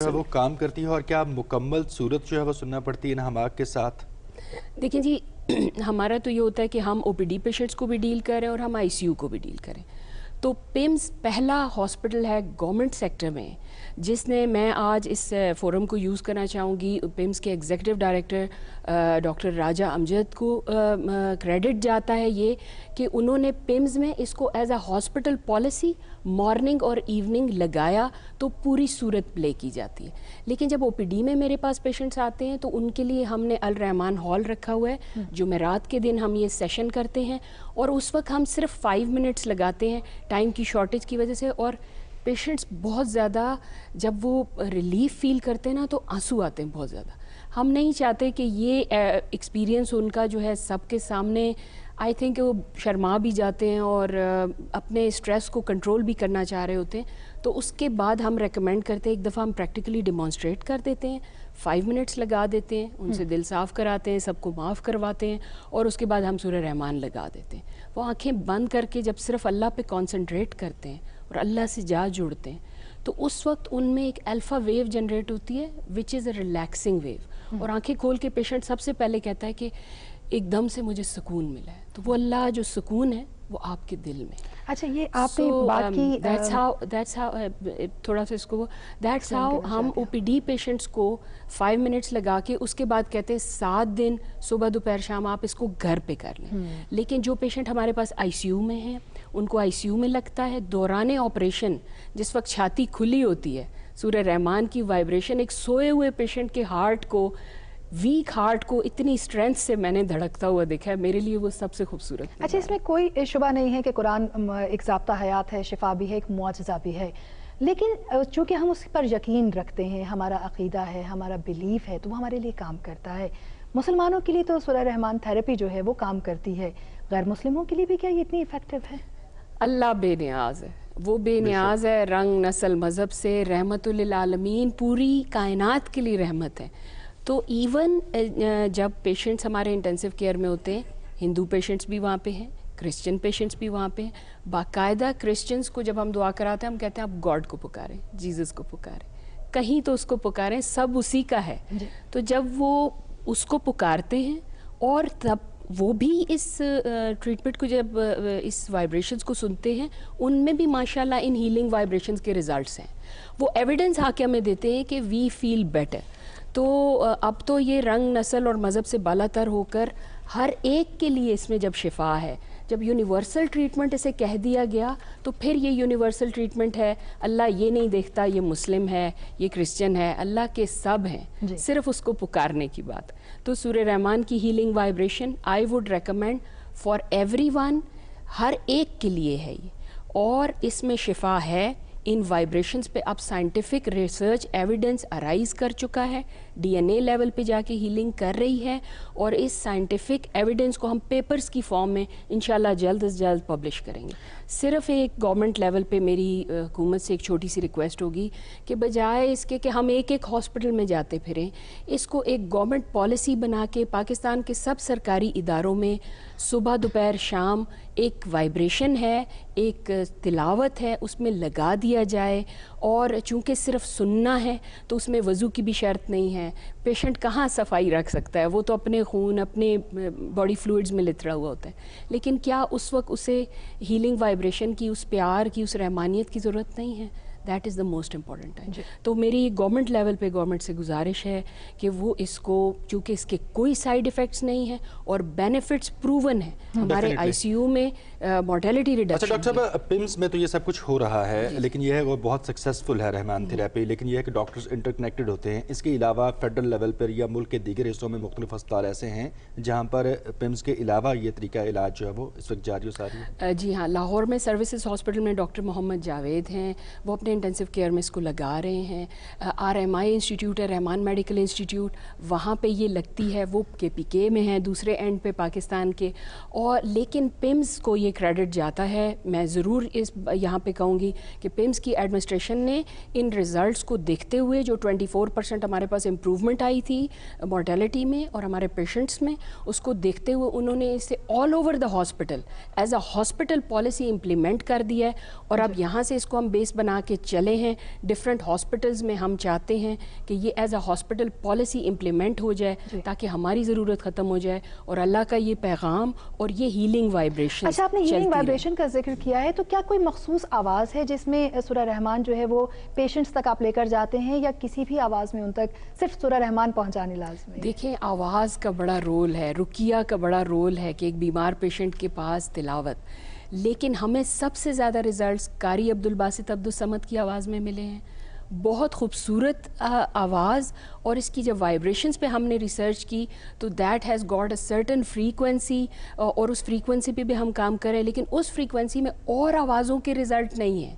ہے وہ کام کرتی ہے اور کیا مکمل صورت جو ہے وہ سننا پڑتی ہے ان حماق کے ساتھ؟ دیکھیں جی، ہمارا تو یہ ہوتا ہے کہ ہم او پی ڈی پیشنٹس کو بھی ڈیل کریں اور ہم آئی سی یو کو بھی ڈیل کریں. تو پیمز پہلا ہاسپٹل ہے گورنمنٹ سیکٹر میں جس نے، میں آج اس فورم کو یوز کرنا چاہوں گی، پیمز کے ایگزیکٹو ڈائریکٹر ڈاکٹر راجہ امجد کو کریڈٹ جاتا ہے یہ کہ انہوں نے پیمز میں اس کو as a hospital policy morning اور ایوننگ لگایا تو پوری صورت پلے کی جاتی ہے. لیکن جب او پی ڈی میں میرے پاس پیشنٹس آتے ہیں تو ان کے لیے ہم نے الرحمان ہال رکھا ہوا ہے، جمعرات کے دن ہم یہ سیشن کرتے ہیں اور اس وقت ہم صرف 5 منٹس لگاتے ہیں ٹائم کی شارٹیج کی وجہ سے. اور پیشنٹس بہت زیادہ جب وہ ریلیف فیل کرتے ہیں نا تو آنسو آتے ہیں بہت زیادہ. ہم نہیں چاہتے کہ یہ ایکسپیرینس ان کا جو ہے سب کے سامنے، آئی تھنک وہ شرما بھی جاتے ہیں اور اپنے اسٹریس کو کنٹرول بھی کرنا چاہ رہے ہوتے ہیں. تو اس کے بعد ہم ریکمینڈ کرتے ہیں ایک دفعہ ہم پریکٹیکلی ڈیمانسٹریٹ کر دیتے ہیں، 5 منٹس لگا دیتے ہیں، ان سے دل صاف کراتے ہیں، سب کو معاف کرواتے ہیں اور اس کے بعد ہم سورہ رحمان لگا دیتے ہیں. وہ آنکھیں بند کر کے جب صرف اللہ پہ کانسنٹریٹ کرتے ہیں اور اللہ سے جا جڑتے ہیں تو اس وقت ان میں ایک الفا ویو جنریٹ ہوتی ہے وچ از اے ریلیکسنگ ویو. اور آنکھیں کھول کے پیشنٹ سب سے پہلے کہتا ہے کہ ایک دم سے مجھے سکون ملا ہے. تو وہ اللہ جو سکون ہے وہ آپ کے دل میں. اچھا، یہ آپ نے بات کی، دیٹس ہاؤ تھوڑا سا اس کو، دیٹس ہاؤ ہم او پی ڈی پیشنٹس کو 5 منٹس لگا کے اس کے بعد کہتے ہیں 7 دن صبح دوپہر شام آپ اس کو گھر پہ کر لیں. لیکن جو پیشنٹ ہمارے پاس آئی سی یو میں ہیں ان کو آئی سی یو میں لگتا ہے دوران آپریشن جس وقت چھاتی کھلی ہوتی ہے، سورہ رحمان کی وائبریشن ایک سوئے ہوئے پیشنٹ کے ہارٹ کو، ویک ہارٹ کو اتنی اسٹرینتھ سے میں نے دھڑکتا ہوا دیکھا ہے. میرے لیے وہ سب سے خوبصورت. اچھا، اس میں کوئی شبہ نہیں ہے کہ قرآن ایک ضابطہ حیات ہے، شفا بھی ہے، ایک معجزہ بھی ہے، لیکن چونکہ ہم اس پر یقین رکھتے ہیں، ہمارا عقیدہ ہے، ہمارا بلیف ہے، تو وہ ہمارے لیے کام کرتا ہے. مسلمانوں کے لیے تو سورہ رحمان تھراپی جو ہے وہ کام کرتی ہے، غیر مسلموں کے لیے بھی کیا یہ اتنی افیکٹو ہے؟ اللہ بے نیاز ہے، وہ بے نیاز ہے، رنگ نسل مذہب سے رحمت للعالمین، پوری کائنات کے لیے رحمت ہے. تو ایون جب پیشنٹس ہمارے انٹینسو کیئر میں ہوتے ہیں، ہندو پیشنٹس بھی وہاں پہ ہیں، کرسچن پیشنٹس بھی وہاں پہ ہیں. باقاعدہ کرسچنس کو جب ہم دعا کراتے ہیں ہم کہتے ہیں آپ گاڈ کو پکاریں، جیزس کو پکاریں، کہیں تو اس کو پکاریں، سب اسی کا ہے. تو جب وہ اس کو پکارتے ہیں اور تب وہ بھی اس ٹریٹمنٹ کو جب اس وائبریشنز کو سنتے ہیں ان میں بھی ماشاءاللہ ان ہیلنگ وائبریشنز کے ریزلٹس ہیں. وہ ایویڈنس آ کے ہمیں دیتے ہیں کہ وی فیل بیٹر. تو اب تو یہ رنگ نسل اور مذہب سے بالا تر ہو کر ہر ایک کے لیے اس میں جب شفا ہے، جب یونیورسل ٹریٹمنٹ اسے کہہ دیا گیا تو پھر یہ یونیورسل ٹریٹمنٹ ہے. اللہ یہ نہیں دیکھتا یہ مسلم ہے، یہ کرسچن ہے، اللہ کے سب ہیں، صرف اس کو پکارنے کی بات. تو سورہ رحمان کی healing vibration I would recommend for everyone, ہر ایک کے لیے ہے یہ، اور اس میں شفا ہے. ان وائبریشنز پہ اب سائنٹیفک ریسرچ ایویڈنس ارائز کر چکا ہے، ڈی این اے لیول پہ جا کے ہیلنگ کر رہی ہے، اور اس سائنٹیفک ایویڈنس کو ہم پیپرز کی فارم میں انشاءاللہ جلد از جلد پبلش کریں گے. صرف ایک گورنمنٹ لیول پہ میری حکومت سے ایک چھوٹی سی ریکویسٹ ہوگی کہ بجائے اس کے کہ ہم ایک ایک ہاسپٹل میں جاتے پھریں، اس کو ایک گورنمنٹ پالیسی بنا کے پاکستان کے سب سرکاری اداروں میں صبح دوپہر شام ایک وائبریشن ہے، ایک تلاوت ہے، اس میں لگا دیا جائے. اور چونکہ صرف سننا ہے تو اس میں وضو کی بھی شرط نہیں ہے. پیشنٹ کہاں صفائی رکھ سکتا ہے، وہ تو اپنے خون اپنے باڈی فلوئڈز میں لترا ہوا ہوتا ہے. لیکن کیا اس وقت اسے ہیلنگ وائبریشن کی، اس پیار کی، اس رحمانیت کی ضرورت نہیں ہے؟ That is the most important time. تو میری گورنمنٹ لیول پہ گورنمنٹ سے گزارش ہے کہ وہ اس کو، چونکہ اس کے کوئی سائیڈ ایفیکٹس نہیں ہیں اور بینیفٹس پروون ہیں. ہمارے آئی سی یو میں مورٹیلٹی ریڈکشن. اچھا ڈاکٹر صاحب، پیمز میں تو یہ سب کچھ ہو رہا ہے، لیکن یہ ہے وہ بہت سکسیزفل ہے رحمان تھراپی، لیکن یہ ہے کہ ڈاکٹرز انٹر کنیکٹڈ ہوتے ہیں. اس کے علاوہ فیڈرل لیول پر یا ملک کے دیگر حصوں میں مختلف ہسپتال ایسے ہیں جہاں پر پیمز کے علاوہ یہ طریقہ علاج جو ہے وہ اس وقت جاری و ساری ہے؟ جی ہاں، لاہور میں سروسز ہاسپٹل میں ڈاکٹر محمد جاوید ہیں، وہ اپنے انٹینسو کیئر میں اس کو لگا رہے ہیں. آر ایم آئی انسٹیٹیوٹ ہے، رحمان میڈیکل انسٹیٹیوٹ، وہاں پہ یہ لگتی ہے، وہ کے پی کے میں ہے دوسرے اینڈ پہ پاکستان کے. اور لیکن پیمز کو یہ کریڈٹ جاتا ہے. میں ضرور اس یہاں پہ کہوں گی کہ پیمز کی ایڈمنسٹریشن نے ان ریزلٹس کو دیکھتے ہوئے جو 24% ہمارے پاس امپروومنٹ آئی تھی مورٹیلٹی میں اور ہمارے پیشنٹس میں، اس کو دیکھتے ہوئے انہوں نے اسے all over the hospital as a hospital policy implement کر دیا ہے. اور اب یہاں سے اس کو ہم بیس بنا کے چلے ہیں ڈفرینٹ ہاسپٹلز میں. ہم چاہتے ہیں کہ یہ as a hospital policy implement ہو جائے تاکہ ہماری ضرورت ختم ہو جائے اور اللہ کا یہ پیغام اور یہ ہیلنگ وائبریشن. اچھا، آپ نے ہیلنگ وائبریشن کا ذکر کیا ہے، تو کیا کوئی مخصوص آواز ہے جس میں سورہ رحمان جو ہے وہ پیشنٹس تک آپ لے کر جاتے ہیں، یا کسی بھی آواز میں ان تک صرف سورہ رحمان پہنچانے لازم ہے؟ دیکھیں، آواز کا بڑا رول ہے، رقیہ کا بڑا رول ہے کہ ایک بیمار پیشنٹ کے پاس تلاوت، لیکن ہمیں سب سے زیادہ ریزلٹس قاری عبدالباسط عبدالصمد کی آواز میں ملے ہیں. بہت خوبصورت آواز، اور اس کی جب وائبریشنز پہ ہم نے ریسرچ کی تو that has got a certain frequency, اور اس فریکوینسی پہ بھی ہم کام کریں، لیکن اس فریکوینسی میں اور آوازوں کے ریزلٹ نہیں ہیں.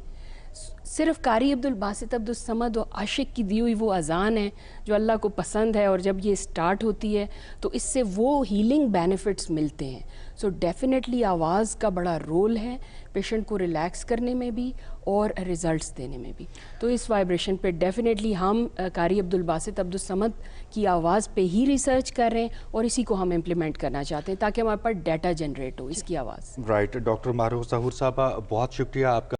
صرف قاری عبدالباسط عبدالصمد و عاشق کی دی ہوئی وہ اذان ہے جو اللہ کو پسند ہے، اور جب یہ سٹارٹ ہوتی ہے تو اس سے وہ ہیلنگ بینیفٹس ملتے ہیں. سو ڈیفینیٹلی آواز کا بڑا رول ہے پیشنٹ کو ریلیکس کرنے میں بھی اور ریزلٹس دینے میں بھی. تو اس وائبریشن پہ ڈیفینیٹلی ہم قاری عبدالباسط عبدالصمد کی آواز پہ ہی ریسرچ کر رہے ہیں، اور اسی کو ہم امپلیمنٹ کرنا چاہتے ہیں تاکہ ہمارے پاس ڈیٹا جنریٹ ہو اس کی آواز. رائٹ. ڈاکٹر معروف ظہور صاحبہ، بہت شکریہ آپ کا.